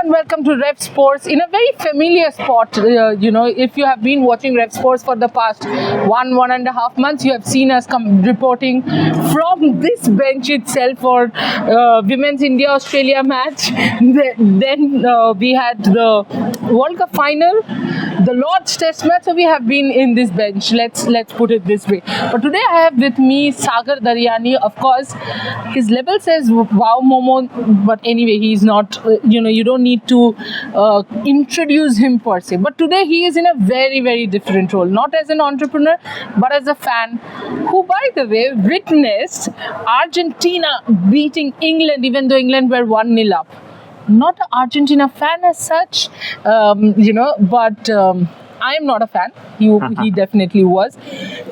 and welcome to Revsportz in a very familiar spot. If you have been watching Revsportz for the past 1.5 months, you have seen us reporting from this bench itself for Women's India-Australia match. Then we had the World Cup final, the Lord's Test match. So we have been in this bench. Let's put it this way. But today I have with me Sagar Daryani. Of course, his label says Wow Momo, but anyway, he's not. You don't need to introduce him per se. But today he is in a very, very different role. Not as an entrepreneur, but as a fan who, by the way, witnessed Argentina beating England, even though England were 1-0 up. Not an Argentina fan as such, but I am not a fan. He definitely was.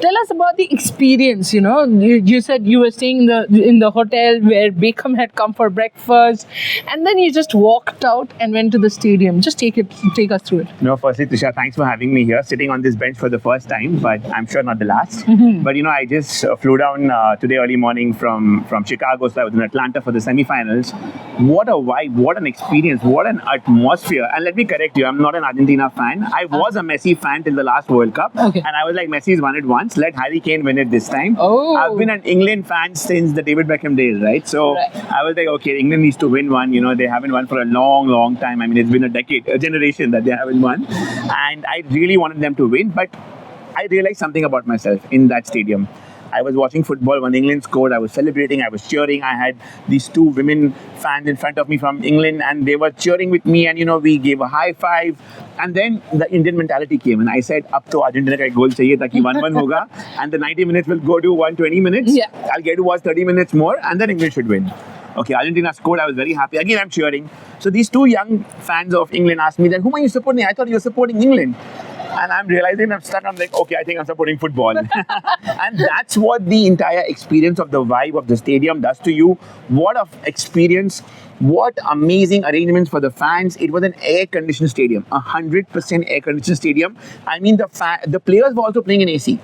Tell us about the experience. You said you were staying in the hotel where Beckham had come for breakfast, and then you just walked out and went to the stadium. Just take us through it. No, firstly, Trisha, thanks for having me here, sitting on this bench for the first time, but I'm sure not the last. But I just flew down today early morning from Chicago, so I was in Atlanta for the semifinals. What a vibe! What an experience! What an atmosphere! And let me correct you, I'm not an Argentina fan. I was a Messi fan till the last World Cup, and I was like, Messi's won it once, let Harry Kane win it this time. I've been an England fan since the David Beckham days, right? So I was like, okay, England needs to win one. They haven't won for a long, long time. I mean, it's been a generation that they haven't won, and I really wanted them to win. But I realized something about myself in that stadium. I was watching football when England scored. I was celebrating. I was cheering. I had these two women fans in front of me from England, and they were cheering with me. And we gave a high five. And then the Indian mentality came, and I said, "Ab to Argentina ka goal chahiye, taki 1-1 hoga, and the 90 minutes will go to 120 minutes. Yeah. I'll get to watch 30 minutes more, and then England should win." Okay, Argentina scored. I was very happy. Again, I'm cheering. So these two young fans of England asked me, "Then whom are you supporting?" I thought you were supporting England. And I'm realizing I'm stuck. I'm like, okay, I think I'm supporting football. And that's what the entire experience of the vibe of the stadium does to you. What an experience. What amazing arrangements for the fans. It was an air-conditioned stadium, 100% air-conditioned stadium. I mean, the players were also playing in AC.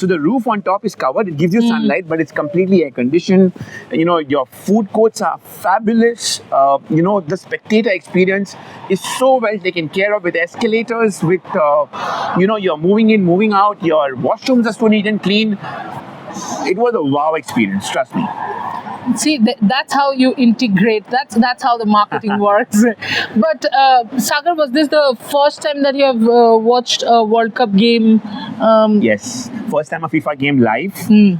So the roof on top is covered. It gives you sunlight, but it's completely air-conditioned. Your food courts are fabulous. The spectator experience is so well taken care of with escalators, with, you're moving in, moving out. Your washrooms are so neat and clean. It was a wow experience, trust me. See, that's how you integrate. That's how the marketing works. But Sagar, was this the first time that you have watched a World Cup game? Yes, first time a FIFA game live.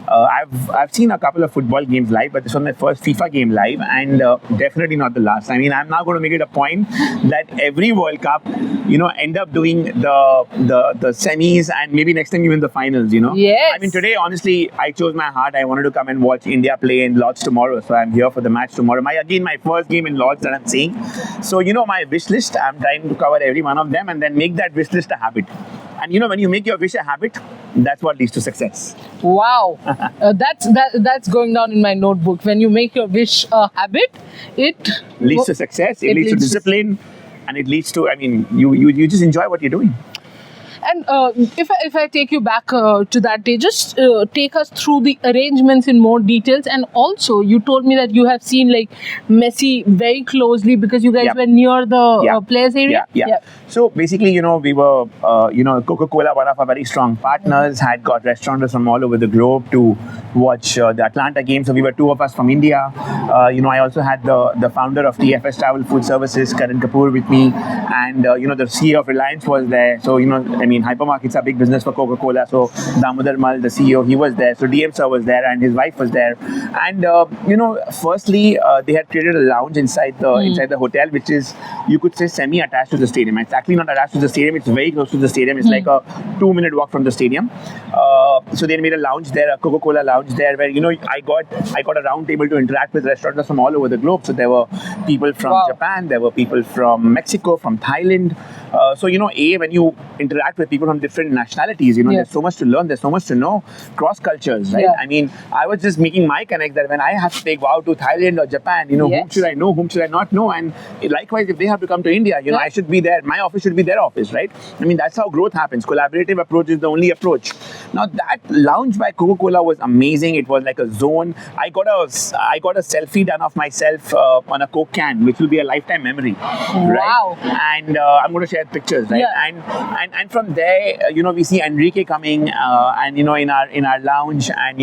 I've seen a couple of football games live, but this was my first FIFA game live, and definitely not the last. I mean, I'm now going to make it a point that every World Cup, end up doing the semis, and maybe next time even the finals. Yes. I mean, today, honestly, I chose my heart. I wanted to come and watch India play in Lord's tomorrow, so I'm here for the match tomorrow. My first game in Lord's that I'm seeing. So my wish list, I'm trying to cover every one of them and then make that wish list a habit. And when you make your wish a habit, that's what leads to success. Wow, that's going down in my notebook. When you make your wish a habit, it leads to success. It leads to discipline, and it leads to. I mean, you just enjoy what you're doing. And if I take you back to that day, just take us through the arrangements in more details. And also, you told me that you have seen Messi very closely because you guys were near the players area. Yeah. So basically, we were, Coca-Cola, one of our very strong partners, had got restaurateurs from all over the globe to watch the Atlanta game. So we were two of us from India. I also had the founder of TFS Travel Food Services, Karan Kapoor, with me, and the CEO of Reliance was there. So hypermarkets are big business for Coca-Cola. So Damodar Mal, the CEO, he was there. So DM sir was there, and his wife was there. And firstly, they had created a lounge inside the hotel, which is, you could say, semi-attached to the stadium. It's actually not attached to the stadium. It's very close to the stadium. It's like a 2-minute walk from the stadium. So they made a lounge there, a Coca-Cola lounge there, where I got a round table to interact with restaurateurs from all over the globe. So there were people from Japan, there were people from Mexico, from Thailand. So when you interact with people from different nationalities, there's so much to learn, there's so much to know, cross cultures, right? I mean, I was just making my connect that when I have to take Wow to Thailand or Japan, whom should I know, whom should I not know? And likewise, if they have to come to India, I should be there. My office should be their office, right? I mean, that's how growth happens. Collaborative approach is the only approach. Now, that lounge by Coca-Cola was amazing. It was like a zone. I got a selfie done of myself on a Coke can, which will be a lifetime memory. Wow. Right? And I'm going to share pictures, right? Yeah. And from there, we see Enrique coming, and in our lounge, and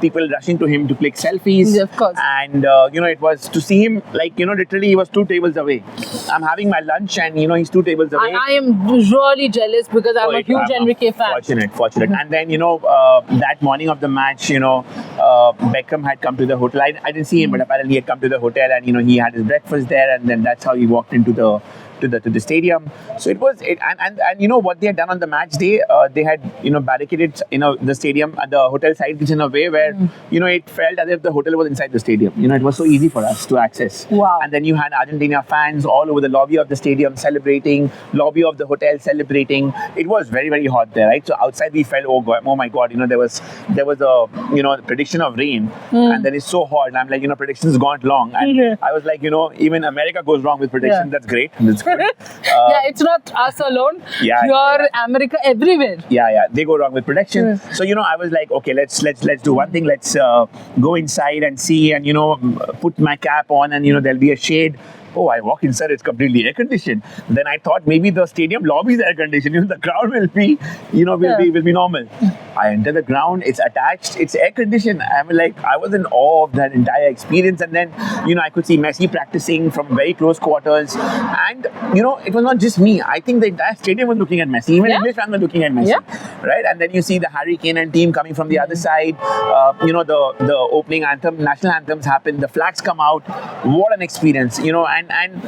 people rushing to him to click selfies. Yeah, of course. And it was to see him like literally he was 2 tables away. I'm having my lunch, and he's 2 tables away. I am really jealous because I'm a huge Enrique fan. Fortunate. And then that morning of the match, Beckham had come to the hotel. I didn't see him, but apparently he had come to the hotel, and he had his breakfast there, and then that's how he walked into the stadium. So it was it, and what they had done on the match day, they had barricaded the stadium at the hotel side in a way where it felt as if the hotel was inside the stadium. It was so easy for us to access. Wow. And then you had Argentina fans all over the lobby of the stadium celebrating, lobby of the hotel celebrating. It was very, very hot there, right? So outside we felt, oh my god, there was a prediction of rain, and then it's so hot, and I'm like, predictions gone wrong, and I was like, even America goes wrong with predictions. That's great. That's good. It's not us alone. Yeah, Here, America, everywhere. Yeah, they go wrong with predictions. So I was like, okay, let's do one thing. Let's go inside and see, and put my cap on, and there'll be a shade. Oh, I walk inside, it's completely air conditioned. Then I thought maybe the stadium lobby is air conditioned. The crowd will be, will be normal. I enter the ground, it's attached, it's air conditioned. I was in awe of that entire experience. And then, I could see Messi practicing from very close quarters. And, it was not just me. I think the entire stadium was looking at Messi. Even English fans were looking at Messi. Right? And then you see the Harry Kane and team coming from the other side. The opening anthem, national anthems happen, the flags come out. What an experience, and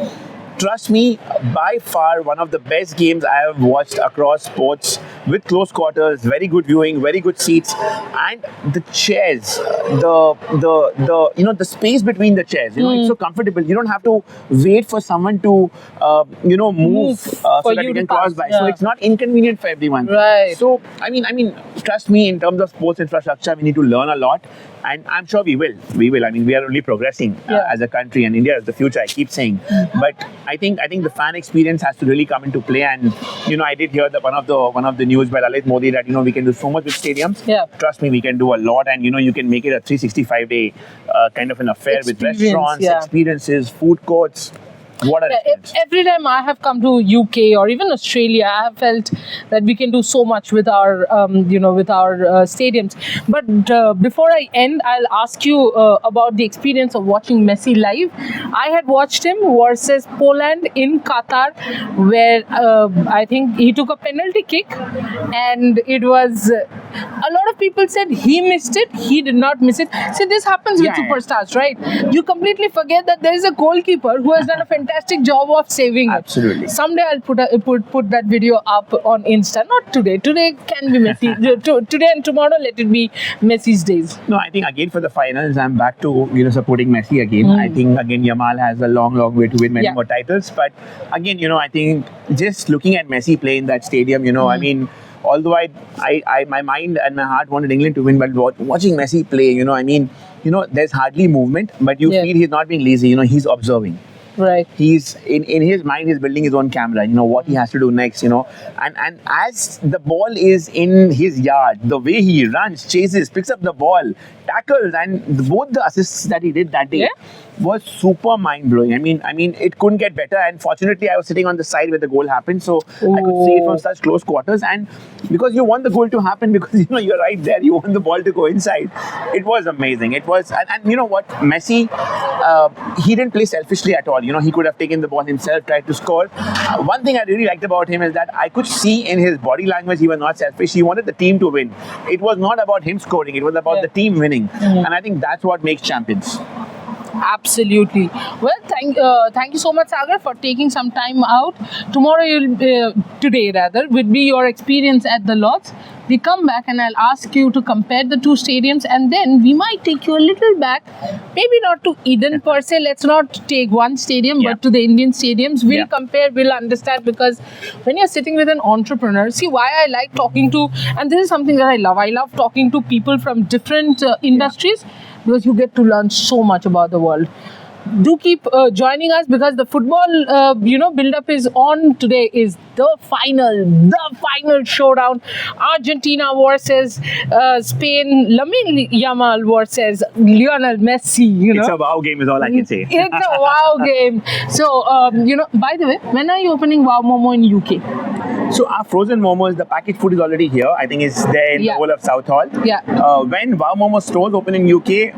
trust me, by far one of the best games I have watched across sports, with close quarters, very good viewing, very good seats, and the chairs, the space between the chairs, it's so comfortable. You don't have to wait for someone to move so that you can cross by. So it's not inconvenient for everyone. Right. So I mean, trust me, in terms of sports infrastructure, we need to learn a lot. And I'm sure we will. I mean, we are only progressing as a country, and India is the future, I keep saying. But I think the fan experience has to really come into play. And I did hear that one of the news by Lalit Modi that we can do so much with stadiums. Yeah. Trust me, we can do a lot, and you can make it a 365-day kind of an affair with restaurants, experiences, food courts. What an experience. Every time I have come to UK or even Australia, I have felt that we can do so much with our stadiums. But before I end, I'll ask you about the experience of watching Messi live. I had watched him versus Poland in Qatar, where I think he took a penalty kick, and it was a lot of people said he missed it. He did not miss it. See, this happens with superstars, right? You completely forget that there is a goalkeeper who has done a fantastic job of saving it. Absolutely. Someday I'll put that video up on Insta. Not today. Today can be Messi. Today and tomorrow, let it be Messi's days. No, I think again for the finals, I'm back to supporting Messi again. I think again Yamal has a long way to win many more titles. But again, I think just looking at Messi play in that stadium, I mean, although my mind and my heart wanted England to win, but watching Messi play, I mean, there's hardly movement, but you feel he's not being lazy. He's observing. Right. He's in his mind, he's building his own camera, what he has to do next, and as the ball is in his yard, the way he runs, chases, picks up the ball, tackles, and both the assists that he did that day was super mind-blowing. I mean, it couldn't get better, and fortunately I was sitting on the side where the goal happened, so I could see it from such close quarters, and because you want the goal to happen, because you're right there, you want the ball to go inside. It was amazing. It was, and you know what, Messi, he didn't play selfishly at all. He could have taken the ball himself, tried to score. One thing I really liked about him is that I could see in his body language he was not selfish. He wanted the team to win. It was not about him scoring. It was about the team winning. And I think that's what makes champions. Absolutely. Well, thank you so much, Sagar, for taking some time out. Today would be your experience at the Lords. We come back and I'll ask you to compare the two stadiums, and then we might take you a little back, maybe not to Eden per se. Let's not take one stadium, but to the Indian stadiums. We'll compare, we'll understand, because when you're sitting with an entrepreneur, see why I like talking to, and this is something that I love talking to people from different industries, because you get to learn so much about the world. do keep joining us because the football, build-up is on. Today is the final showdown. Argentina versus Spain. Lamine Yamal versus Lionel Messi. It's a wow game is all I can say. It's a wow game. So, by the way, when are you opening Wow Momo in UK? So our frozen momos, the packaged food is already here. I think it's there in the whole of South Hall. Yeah. When Wow Momo stores open in UK,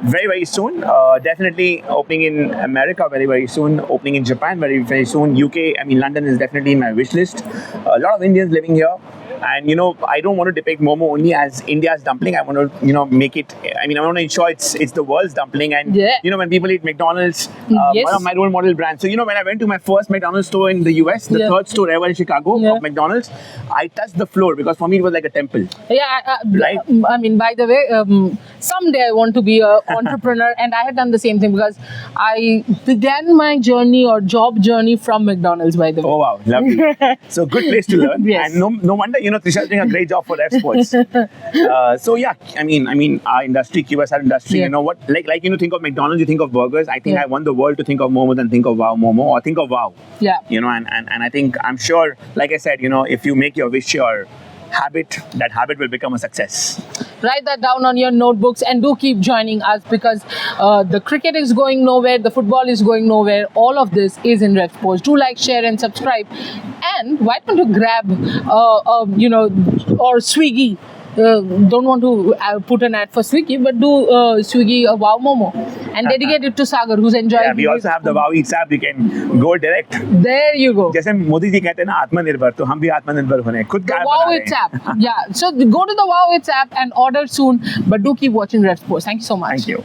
very, very soon. Definitely opening in America very, very soon. Opening in Japan very, very soon. UK, I mean, London is definitely in my wish list. A lot of Indians living here. And, I don't want to depict Momo only as India's dumpling. I want to, make it, I want to ensure it's the world's dumpling. And, when people eat McDonald's, one of my role model brands. So, when I went to my first McDonald's store in the US, the third store ever in Chicago of McDonald's, I touched the floor because for me it was like a temple. Yeah, right? By the way, someday I want to be an entrepreneur, and I had done the same thing because I began my journey or job journey from McDonald's, by the way. Oh, wow. Lovely. So, good place to learn. Yes. And no wonder, Trisha's doing a great job for Revsportz. So, yeah, our industry, QSR industry, what, think of McDonald's, you think of burgers. I think I want the world to think of Momo than think of Wow Momo or think of Wow. Yeah. And I think, I'm sure, like I said, if you make your wish your habit, that habit will become a success. Write that down on your notebooks and do keep joining us because the cricket is going nowhere, the football is going nowhere. All of this is in Revsportz. Do like, share and subscribe. And why don't you grab, or Swiggy. Don't want to put an ad for Swiggy, but do Swiggy a Wow Momo and dedicate it to Sagar, who's enjoying. Yeah, we also have the Wow Eats app. You can go direct. There you go. जैसे मोदी जी कहते हैं ना आत्मनिर्भर, तो हम भी आत्मनिर्भर होने खुद The Wow Eats app. Yeah, so go to the Wow Eats app and order soon. But do keep watching Revsportz. Thank you so much. Thank you.